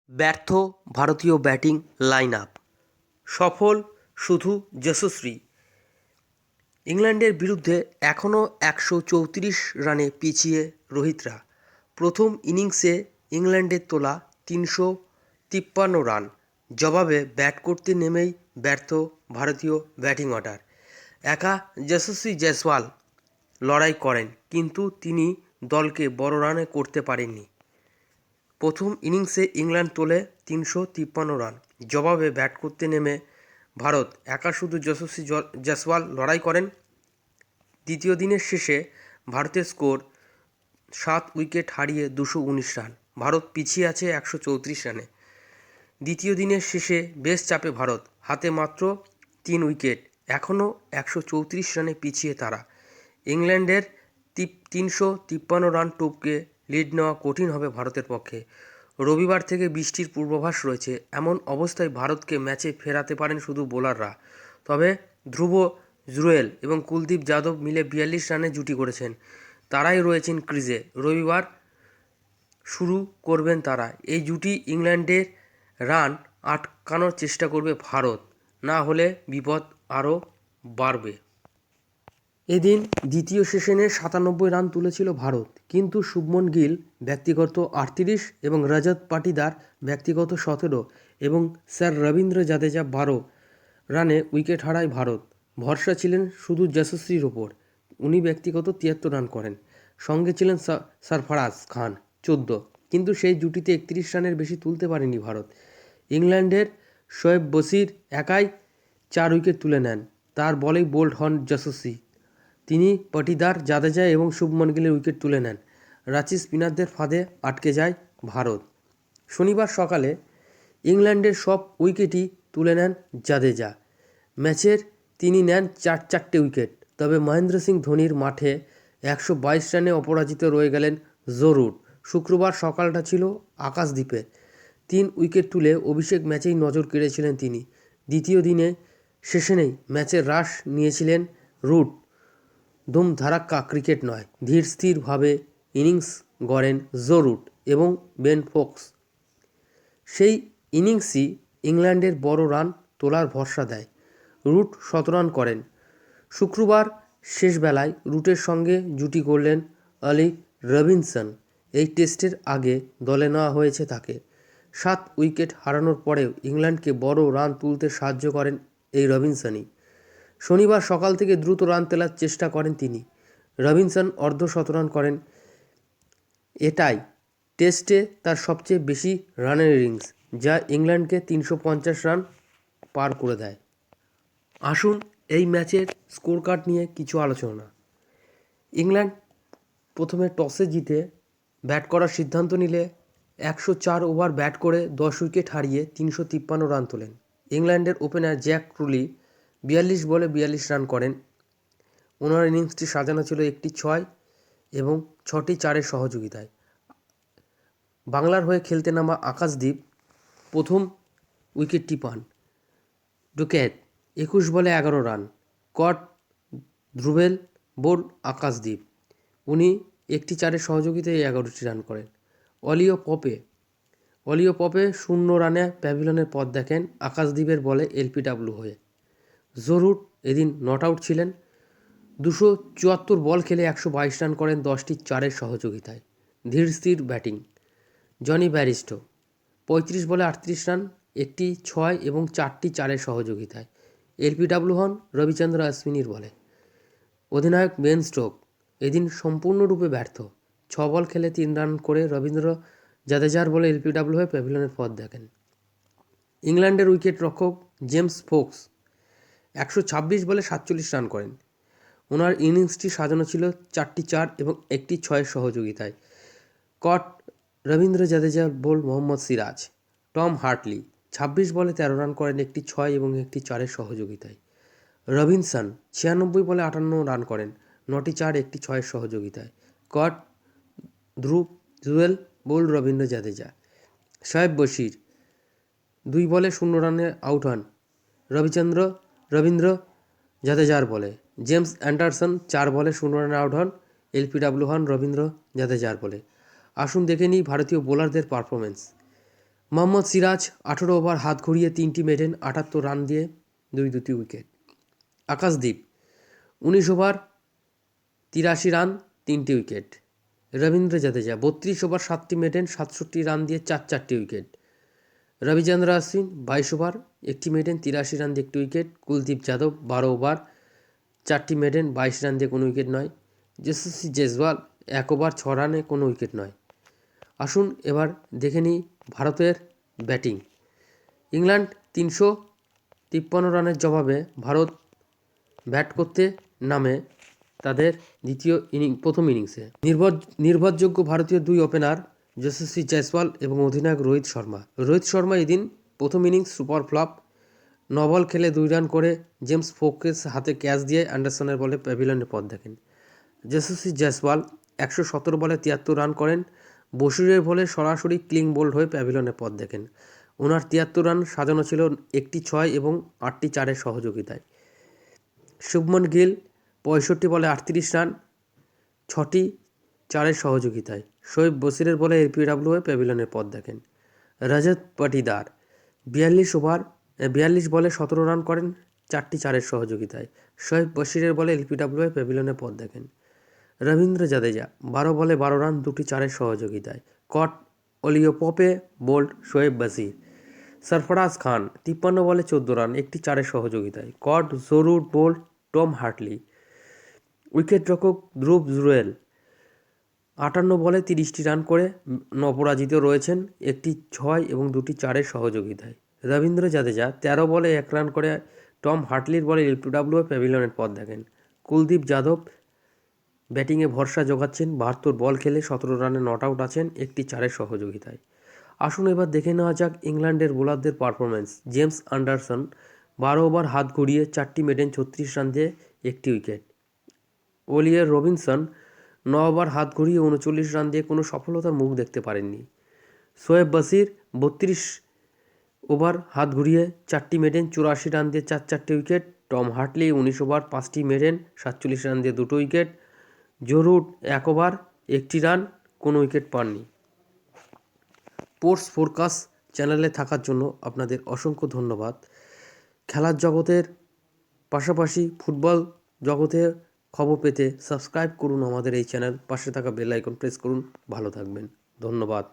ব্যর্থ ভারতীয় batting line up, সফল শুধু যশস্বী। ইংল্যান্ডের বিরুদ্ধে এখনও ১৩৪ রানে পিছিয়ে রোহিতরা। প্রথম ইনিংসে ইংল্যান্ডের তোলা ৩৫৩ রান। জবাবে ব্যাট করতে নেমেই ব্যর্থ ভারতীয় ব্যাটিং অর্ডার। একা যশস্বী জয়সওয়াল লড়াই করেন, কিন্তু তিনি দলকে বড় রানে করতে পারেননি। প্রথম ইনিংসে ইংল্যান্ড তোলে ৩৫৩ রান। জবাবে ব্যাট করতে নেমে ভারত একা শুধু যশস্বী জয়সওয়াল লড়াই করেন। দ্বিতীয় দিনের শেষে ভারতের স্কোর ৭ উইকেট হারিয়ে ২১৯ রান। ভারত পিছিয়ে আছে ১৩৪ রানে। দ্বিতীয় দিনের শেষে বেশ চাপে ভারত, হাতে মাত্র ৩ উইকেট। এখনও ১৩৪ রানে পিছিয়ে তারা। ইংল্যান্ডের ৩৫৩ রান টপকে লিড নেওয়া কঠিন হবে ভারতের পক্ষে। রবিবার থেকে বৃষ্টির পূর্বাভাস রয়েছে। এমন অবস্থায় ভারতকে ম্যাচে ফেরাতে পারেন শুধু বোলাররা। তবে ধ্রুব জুরেল এবং কুলদীপ যাদব মিলে ৪২ রানে জুটি করেছেন। তারাই রয়েছেন ক্রিজে। রবিবার শুরু করবেন তারা। এই জুটি ইংল্যান্ডের রান আটকানোর চেষ্টা করবে ভারত, না হলে বিপদ আরও বাড়বে। এদিন দ্বিতীয় সেশনে ৯৭ রান তুলেছিল ভারত, কিন্তু শুভমন গিল ব্যক্তিগত ৩৮ এবং রজত পাটিদার ব্যক্তিগত ১৭ এবং স্যার রবীন্দ্র জাদেজা ১২ রানে উইকেট হারায় ভারত। ভরসা ছিলেন শুধু যশস্বীর ওপর। উনি ব্যক্তিগত ৭৩ রান করেন। সঙ্গে ছিলেন সরফরাজ খান ১৪, কিন্তু সেই জুটিতে ৩১ রানের বেশি তুলতে পারেনি ভারত। ইংল্যান্ডের শোয়েব বশির একাই ৪ উইকেট তুলে নেন। তার বলেই বোল্ড হন যশস্বী। তিনি পাটিদার, জাদেজা এবং শুভমন গিলের উইকেট তুলে নেন। রাঁচি স্পিনারদের ফাঁদে আটকে যায় ভারত। শনিবার সকালে ইংল্যান্ডের সব উইকেটই তুলে নেন জাদেজা। ম্যাচের তিনি নেন ৪ উইকেট। তবে মহেন্দ্র সিং ধোনির মাঠে ১২২ রানে অপরাজিত রয়ে গেলেন জরুর। শুক্রবার সকালটা ছিল আকাশদ্বীপে। ৩ উইকেট তুলে অভিষেক ম্যাচেই নজর কেড়েছিলেন তিনি। দ্বিতীয় দিনে সেশনেই ম্যাচের রাশ নিয়েছিলেন রুট। ধুমধারাক্কা ক্রিকেট নয়, ধীর স্থিরভাবে ইনিংস গড়েন জো রুট এবং বেন ফোকস। সেই ইনিংসই ইংল্যান্ডের বড় রান তোলার ভরসা দেয়। রুট ১৭ রান করেন। শুক্রবার শেষবেলায় রুটের সঙ্গে জুটি করলেন অলি রবিনসন। এই টেস্টের আগে দলে নেওয়া হয়েছে তাকে। ৭ উইকেট হারানোর পরেও ইংল্যান্ডকে বড় রান তুলতে সাহায্য করেন এই রবিনসনই। শনিবার সকাল থেকে দ্রুত রান তোলার চেষ্টা করেন তিনি। রবিনসন অর্ধ-শতরান করেন। এটাই টেস্টে তার সবচেয়ে বেশি রানের ইনিংস, যা ইংল্যান্ডকে ৩৫০ রান পার করে দেয়। আসুন এই ম্যাচের স্কোর কার্ড নিয়ে কিছু আলোচনা। ইংল্যান্ড প্রথমে টসে জিতে ব্যাট করার সিদ্ধান্ত নিলে ১০৪ ওভার ব্যাট করে ১০ উইকেট হারিয়ে ৩৫৩ রান তোলেন। ইংল্যান্ডের ওপেনার জ্যাক ক্রুলি ৪২ বলে ৪২ রান করেন। ওনার ইনিংসটি সাজানো ছিল একটি ৬ এবং ৬টি ৪-এর সহযোগিতায়। বাংলার হয়ে খেলতে নামা আকাশদ্বীপ প্রথম উইকেটটি পান। ডুকেট ২১ বলে ১১ রান। কট ধ্রুবেল বোল্ড আকাশদ্বীপ। উনি একটি ৪-এর সহযোগিতায় ১১টি রান করেন। অলিও পপে ০ রানে প্যাভিলিয়নের পথ দেখেন আকাশদ্বীপের বলে এলপিডব্লিউ হয়ে। জো রুট এদিন নট আউট ছিলেন। ২৭৪ বল খেলে ১২২ রান করেন ১০টি ৪-এর সহযোগিতায়। ধীর স্থির ব্যাটিং জনি ব্যারিস্টো ৩৫ বলে ৩৮ রান, একটি ৬ এবং ৪টি ৪-এর সহযোগিতায়। এলপিডব্লিউ হন রবিচন্দ্র অশ্বিনীর বলে। অধিনায়ক বেন স্টোক এদিন সম্পূর্ণরূপে ব্যর্থ। ৬ বল খেলে ৩ রান করে রবীন্দ্র জাদেজার বলে এলপিডব্লিউ হয়ে প্যাভিলিয়নের পথ দেখেন। ইংল্যান্ডের উইকেট রক্ষক জেমস ফোকস ১২৬ বলে ৪৭ রান করেন। ওনার ইনিংসটি সাজানো ছিল ৪টি ৪ এবং একটি ৬-এর সহযোগিতায়। Caught Ravindra Jadeja bowled Mohammed Siraj. Tom Hartley ২৬ বলে ১৩ রান করেন একটি ৬ এবং একটি ৪-এর সহযোগিতায়। রবিনসন ৯৬ বলে ৫৮ রান করেন ৯টি ৪, একটি ৬-এর সহযোগিতায়। কট জুয়েল বোল্ড রবীন্দ্র জাদেজা। শোয়েব বশির ২ বলে ০ রানে আউট হন রবীন্দ্র জাদেজার বলে। জেমস অ্যান্ডারসন ৪ বলে ০ রানে আউট হন। এলপিডব্লিউ হন রবীন্দ্র জাদেজার বলে। আসুন দেখে নিই ভারতীয় বোলারদের পারফরমেন্স। মোহাম্মদ সিরাজ 18 ওভার হাত ঘুরিয়ে 3টি মেডেন 78 রান দিয়ে 2 উইকেট। আকাশদীপ 19 ওভার 83 রান 3টি উইকেট। রবীন্দ্র জাদেজা 32 ওভার 7টি মেডেন 67 রান দিয়ে 4টি উইকেট। রবিচন্দ্র অশ্বিন 22 ওভার 1টি মেডেন 83 রান দিয়ে 1টি উইকেট। কুলদীপ যাদব 12 ওভার 4টি মেডেন 22 রান দিয়ে কোনো উইকেট নয়। যশস্বী জয়সওয়াল 1 ওভার 6 রানে কোনো উইকেট নয়। আসুন এবার দেখে নিই ভারতের ব্যাটিং। ইংল্যান্ড 353 রানের জবাবে ভারত ব্যাট করতে নামে তাদের প্রথম ইনিংসে। নির্ভরযোগ্য ভারতীয় 2 ওপেনার যশস্বী জয়সওয়াল এবং অধিনায়ক রোহিত শর্মা। রোহিত শর্মা এদিন প্রথম ইনিংস সুপার ফ্লপ, 9 বল খেলে 2 রান করে জেমস ফোকের হাতে ক্যাচ দিয়ে অ্যান্ডারসনের বলে প্যাভিলিয়নের পথ দেখেন। যশস্বী জয়সওয়াল 117 বলে 73 রান করেন। বশিরের বলে সরাসরি ক্লিন বোল্ড হয়ে প্যাভিলিয়নের পথ দেখেন। ওনার 73 রান সাজানো ছিল 1টি 6 এবং 8টি 4-এর সহযোগিতায়। শুভমন গিল 65 বলে 38 রান, 6টি 4-এর সহযোগিতায়। শোয়েব বশিরের বলে এলপিডব্লিউ হয়ে প্যাভিলিয়নের পথ দেখেন। রজত পাটিদার 42 বলে 17 রান করেন 4টি 4-এর সহযোগিতায়। শোয়েব বশিরের বলে এলপিডব্লিউ হয়ে প্যাভিলিয়নের পথ দেখেন। রবীন্দ্র জাদেজা 12 বলে 12 রান 2টি 4-এর সহযোগিতায়। কট অলিও পপে বোল্ড শোয়েব বশির। সরফরাজ খান 53 বলে 14 রান 1টি 4-এর সহযোগিতায়। কট জরুর বোল্ড টম হার্টলি। উইকেটরক্ষক ধ্রুব জুরেল 58 বলে 30টি রান করে অপরাজিত রয়েছেন 1টি 6 এবং 2টি 4-এর সহযোগিতায়। রবীন্দ্র জাদেজা 13 বলে 1 রান করে টম হার্টলির বলে এলপিডব্লিউ প্যাভিলিয়নের পথ দেখেন। কুলদীপ যাদব ব্যাটিংয়ে ভরসা জোগাচ্ছেন, 72 বল খেলে 17 রানে নট আউট আছেন 1টি 4-এর সহযোগিতায়। আসুন এবার দেখে নেওয়া যাক ইংল্যান্ডের বোলারদের পারফরমেন্স। জেমস অ্যান্ডারসন 12 ওভার হাত ঘুরিয়ে 4টি মেডেন 36 রান দিয়ে 1টি উইকেট। ওলিয়ার রবিনসন 9 ওভার হাত ঘুরিয়ে 39 রান দিয়ে কোনো সফলতার মুখ দেখতে পারেননি। শোয়েব বশির 32 ওভার হাত ঘুরিয়ে 4টি মেডেন 84 রান দিয়ে 4টি উইকেট। টম হার্টলি 19 ওভার 5টি মেডেন 47 রান দিয়ে 2টো উইকেট। জরুর 1 ওভার 1টি রান, কোনো উইকেট পাননি। স্পোর্টস ফোরকাস্ট চ্যানেলে থাকার জন্য আপনাদের অসংখ্য ধন্যবাদ। খেলার জগতের পাশাপাশি ফুটবল জগতে খবর পেতে সাবস্ক্রাইব করুন আমাদের এই চ্যানেল, পাশে থাকা বেল আইকন প্রেস করুন। ভালো থাকবেন, ধন্যবাদ।